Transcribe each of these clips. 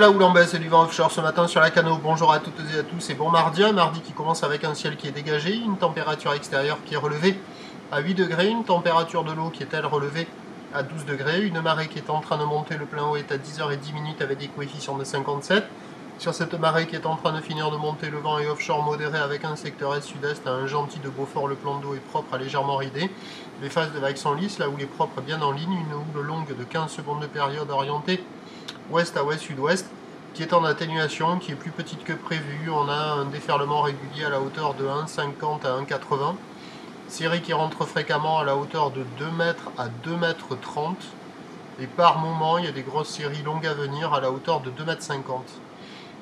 la houle en baisse et du vent offshore ce matin sur la Cano. Bonjour à toutes et à tous et bon mardi. Un mardi qui commence avec un ciel qui est dégagé, une température extérieure qui est relevée à 8 degrés, une température de l'eau qui est elle relevée à 12 degrés, une marée qui est en train de monter, le plein eau est à 10h10 avec des coefficients de 57. Sur cette marée qui est en train de finir de monter, le vent est offshore modéré avec un secteur est-sud-est à un gentil de Beaufort, le plan d'eau est propre à légèrement ridé. Les phases de vagues sont lisses, la houle est propre bien en ligne, une houle longue de 15 secondes de période orientée ouest à ouest-sud-ouest, qui est en atténuation, qui est plus petite que prévu. On a un déferlement régulier à la hauteur de 1,50 à 1,80. Série qui rentre fréquemment à la hauteur de 2 mètres à 2 mètres 30. Et par moment, il y a des grosses séries longues à venir à la hauteur de 2 mètres 50.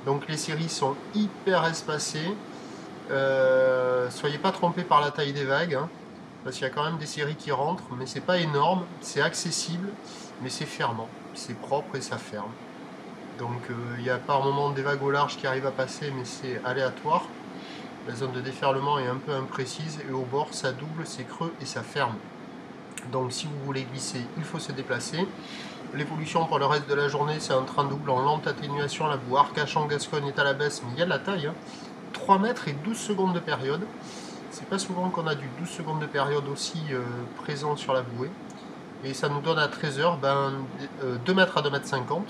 Donc les séries sont hyper espacées. Soyez pas trompés par la taille des vagues, hein, parce qu'il y a quand même des séries qui rentrent, mais c'est pas énorme, c'est accessible, mais c'est fermant, c'est propre et ça ferme. Donc il y a par moment des vagues au large qui arrivent à passer, mais c'est aléatoire. La zone de déferlement est un peu imprécise et au bord ça double, c'est creux et ça ferme. Donc si vous voulez glisser, il faut se déplacer. L'évolution pour le reste de la journée, c'est un train double en lente atténuation. La boue Arcachon-Gascogne est à la baisse, mais il y a de la taille, hein. 3 mètres et 12 secondes de période. C'est pas souvent qu'on a du 12 secondes de période aussi présent sur la bouée. Et ça nous donne à 13h 2 mètres à 2 mètres 50.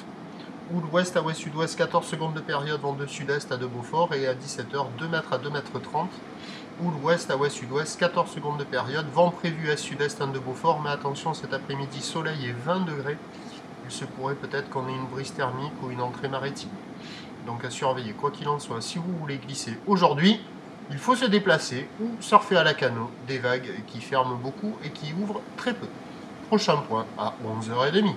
Houle ouest à ouest-sud-ouest, 14 secondes de période, vent de sud-est à de Beaufort. Et à 17h, 2 mètres à 2 mètres 30. Houle ouest à ouest-sud-ouest, 14 secondes de période, vent prévu à sud-est à de Beaufort. Mais attention, cet après-midi, soleil et 20 degrés. Il se pourrait peut-être qu'on ait une brise thermique ou une entrée maritime. Donc à surveiller, quoi qu'il en soit, si vous voulez glisser aujourd'hui, il faut se déplacer ou surfer à la Cano, des vagues qui ferment beaucoup et qui ouvrent très peu. Prochain point à 11h30.